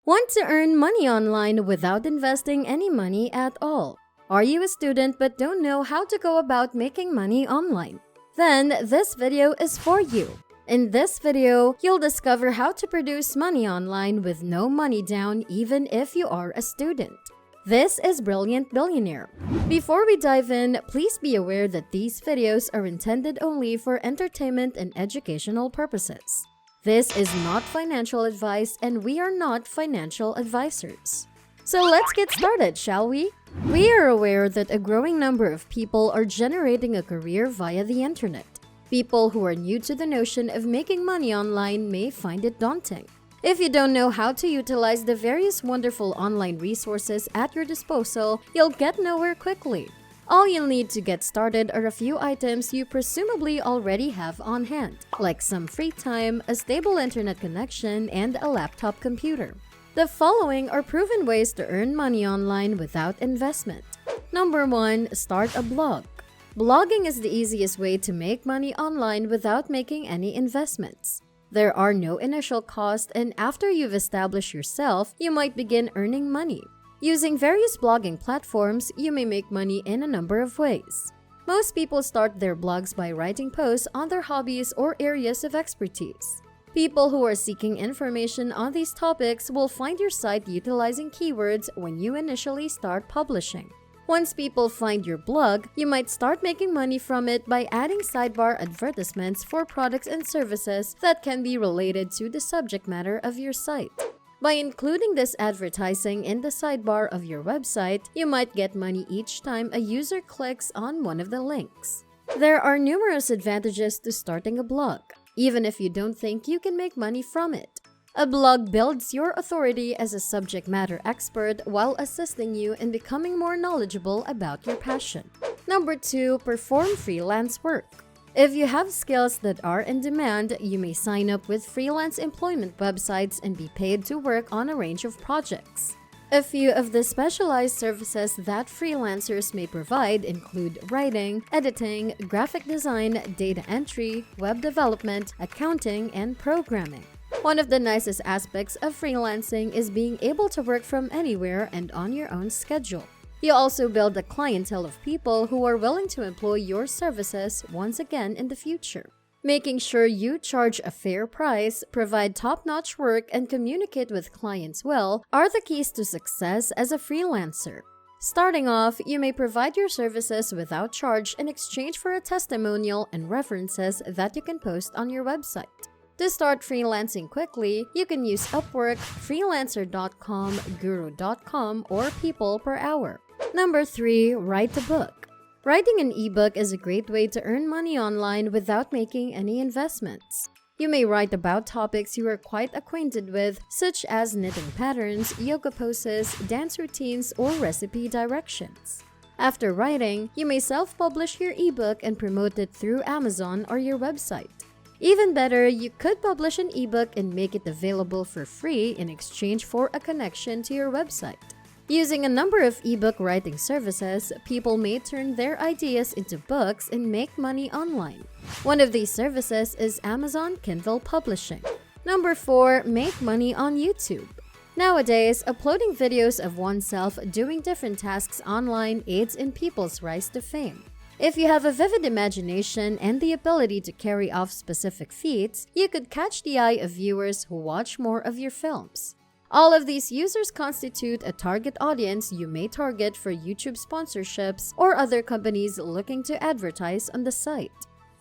Want to earn money online without investing any money at all? Are you a student but don't know how to go about making money online? Then this video is for you. In this video, you'll discover how to produce money online with no money down even if you are a student. This is Brilliant Billionaire. Before we dive in, please be aware that these videos are intended only for entertainment and educational purposes. This is not financial advice and we are not financial advisors. So let's get started, shall we? We are aware that a growing number of people are generating a career via the internet. People who are new to the notion of making money online may find it daunting. If you don't know how to utilize the various wonderful online resources at your disposal, you'll get nowhere quickly. All you'll need to get started are a few items you presumably already have on hand, like some free time, a stable internet connection, and a laptop computer. The following are proven ways to earn money online without investment. Number 1. Start a blog. Blogging is the easiest way to make money online without making any investments. There are no initial costs, and after you've established yourself, you might begin earning money. Using various blogging platforms, you may make money in a number of ways. Most people start their blogs by writing posts on their hobbies or areas of expertise. People who are seeking information on these topics will find your site utilizing keywords when you initially start publishing. Once people find your blog, you might start making money from it by adding sidebar advertisements for products and services that can be related to the subject matter of your site. By including this advertising in the sidebar of your website, you might get money each time a user clicks on one of the links. There are numerous advantages to starting a blog, even if you don't think you can make money from it. A blog builds your authority as a subject matter expert while assisting you in becoming more knowledgeable about your passion. Number 2. Perform freelance work. If you have skills that are in demand, you may sign up with freelance employment websites and be paid to work on a range of projects. A few of the specialized services that freelancers may provide include writing, editing, graphic design, data entry, web development, accounting, and programming. One of the nicest aspects of freelancing is being able to work from anywhere and on your own schedule. You also build a clientele of people who are willing to employ your services once again in the future. Making sure you charge a fair price, provide top-notch work, and communicate with clients well are the keys to success as a freelancer. Starting off, you may provide your services without charge in exchange for a testimonial and references that you can post on your website. To start freelancing quickly, you can use Upwork, Freelancer.com, Guru.com, or People Per Hour. Number 3. Write a book. Writing an ebook is a great way to earn money online without making any investments. You may write about topics you are quite acquainted with, such as knitting patterns, yoga poses, dance routines, or recipe directions. After writing, you may self-publish your ebook and promote it through Amazon or your website. Even better, you could publish an ebook and make it available for free in exchange for a connection to your website. Using a number of ebook writing services, people may turn their ideas into books and make money online. One of these services is Amazon Kindle Publishing. Number 4. Make money on YouTube. Nowadays, uploading videos of oneself doing different tasks online aids in people's rise to fame. If you have a vivid imagination and the ability to carry off specific feats, you could catch the eye of viewers who watch more of your films. All of these users constitute a target audience you may target for YouTube sponsorships or other companies looking to advertise on the site.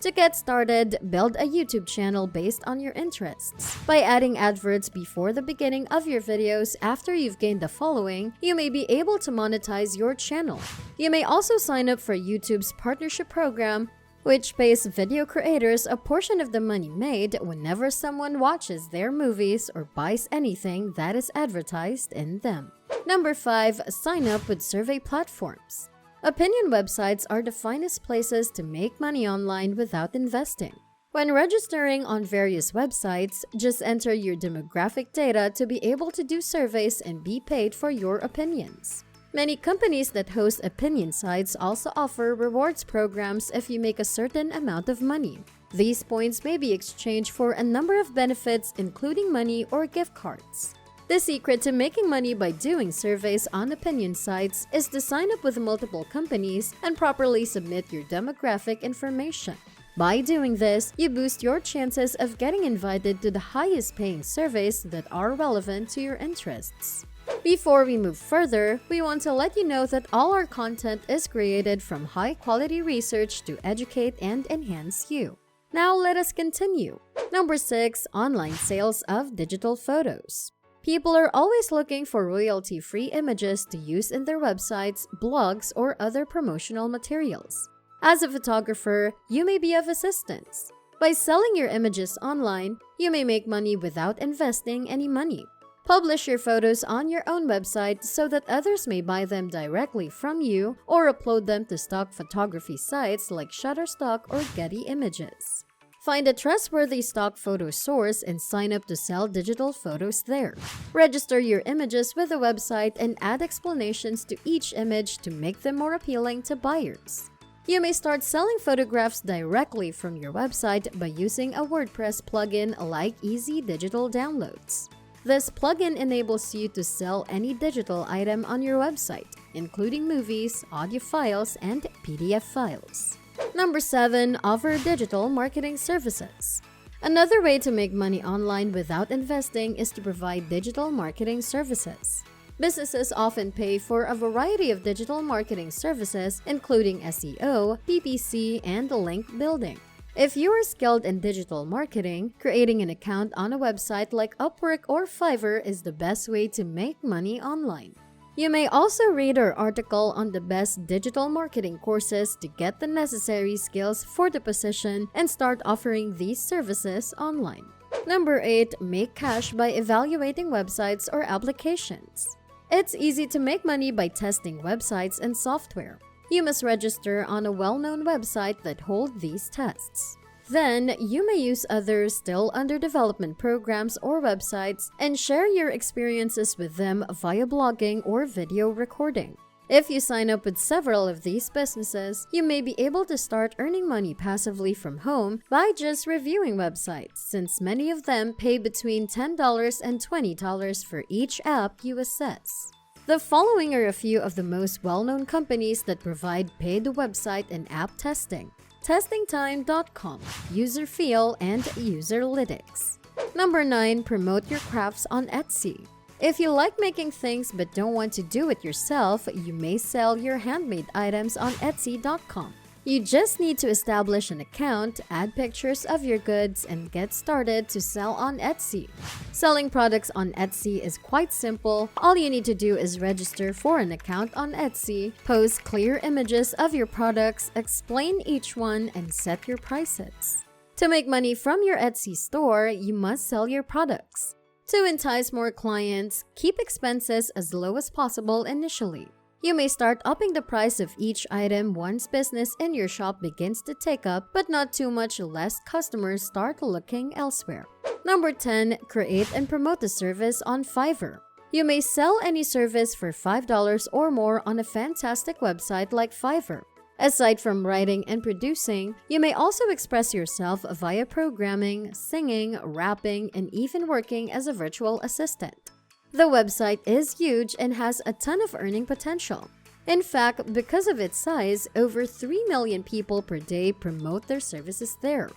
To get started, build a YouTube channel based on your interests. By adding adverts before the beginning of your videos after you've gained a following, you may be able to monetize your channel. You may also sign up for YouTube's partnership program, which pays video creators a portion of the money made whenever someone watches their movies or buys anything that is advertised in them. Number 5. Sign up with survey platforms. Opinion websites are the finest places to make money online without investing. When registering on various websites, just enter your demographic data to be able to do surveys and be paid for your opinions. Many companies that host opinion sites also offer rewards programs if you make a certain amount of money. These points may be exchanged for a number of benefits including money or gift cards. The secret to making money by doing surveys on opinion sites is to sign up with multiple companies and properly submit your demographic information. By doing this, you boost your chances of getting invited to the highest paying surveys that are relevant to your interests. Before we move further, we want to let you know that all our content is created from high-quality research to educate and enhance you. Now let us continue. Number 6. Online sales of digital photos. People are always looking for royalty-free images to use in their websites, blogs, or other promotional materials. As a photographer, you may be of assistance. By selling your images online, you may make money without investing any money. Publish your photos on your own website so that others may buy them directly from you or upload them to stock photography sites like Shutterstock or Getty Images. Find a trustworthy stock photo source and sign up to sell digital photos there. Register your images with the website and add explanations to each image to make them more appealing to buyers. You may start selling photographs directly from your website by using a WordPress plugin like Easy Digital Downloads. This plugin enables you to sell any digital item on your website, including movies, audio files, and PDF files. Number 7. Offer digital marketing services. Another way to make money online without investing is to provide digital marketing services. Businesses often pay for a variety of digital marketing services, including SEO, PPC, and link building. If you are skilled in digital marketing, creating an account on a website like Upwork or Fiverr is the best way to make money online. You may also read our article on the best digital marketing courses to get the necessary skills for the position and start offering these services online. Number 8. Make cash by evaluating websites or applications. It's easy to make money by testing websites and software. You must register on a well-known website that holds these tests. Then, you may use other still under development programs or websites and share your experiences with them via blogging or video recording. If you sign up with several of these businesses, you may be able to start earning money passively from home by just reviewing websites, since many of them pay between $10 and $20 for each app you assess. The following are a few of the most well-known companies that provide paid website and app testing: testingtime.com, Userfeel, and Userlytics. Number 9. Promote your crafts on Etsy. If you like making things but don't want to do it yourself, you may sell your handmade items on Etsy.com. You just need to establish an account, add pictures of your goods, and get started to sell on Etsy. Selling products on Etsy is quite simple. All you need to do is register for an account on Etsy, post clear images of your products, explain each one, and set your prices. To make money from your Etsy store, you must sell your products. To entice more clients, keep expenses as low as possible initially. You may start upping the price of each item once business in your shop begins to take up, but not too much lest customers start looking elsewhere. Number 10. Create and promote the service on Fiverr. You may sell any service for $5 or more on a fantastic website like Fiverr. Aside from writing and producing, you may also express yourself via programming, singing, rapping, and even working as a virtual assistant. The website is huge and has a ton of earning potential. In fact, because of its size, over 3 million people per day promote their services there.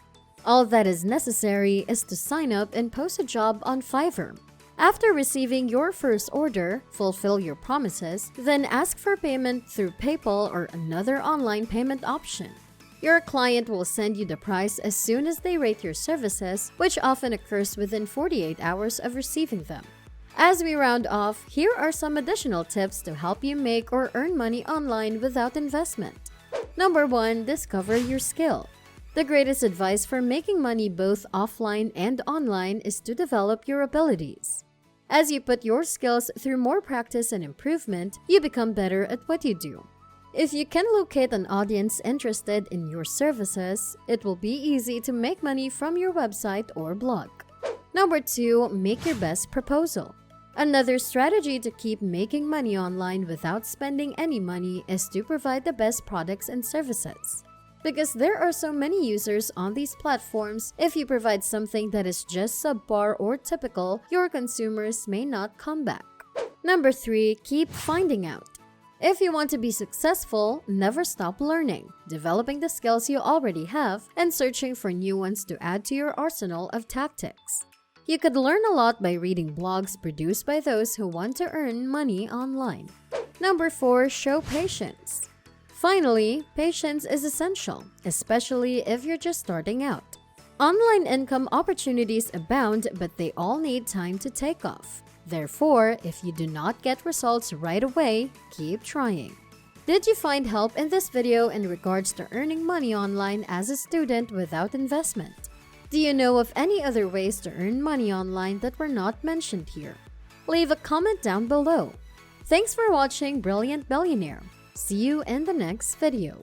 All that is necessary is to sign up and post a job on Fiverr. After receiving your first order, fulfill your promises, then ask for payment through PayPal or another online payment option. Your client will send you the price as soon as they rate your services, which often occurs within 48 hours of receiving them. As we round off, here are some additional tips to help you make or earn money online without investment. Number 1. Discover your skill. The greatest advice for making money both offline and online is to develop your abilities. As you put your skills through more practice and improvement, you become better at what you do. If you can locate an audience interested in your services, it will be easy to make money from your website or blog. Number 2. Make your best proposal. Another strategy to keep making money online without spending any money is to provide the best products and services. Because there are so many users on these platforms, if you provide something that is just subpar or typical, your consumers may not come back. Number 3, keep finding out. If you want to be successful, never stop learning, developing the skills you already have, and searching for new ones to add to your arsenal of tactics. You could learn a lot by reading blogs produced by those who want to earn money online. Number 4, show patience. Finally, patience is essential, especially if you're just starting out. Online income opportunities abound, but they all need time to take off. Therefore, if you do not get results right away, keep trying. Did you find help in this video in regards to earning money online as a student without investment? Do you know of any other ways to earn money online that were not mentioned here? Leave a comment down below. Thanks for watching Brilliant Billionaire. See you in the next video.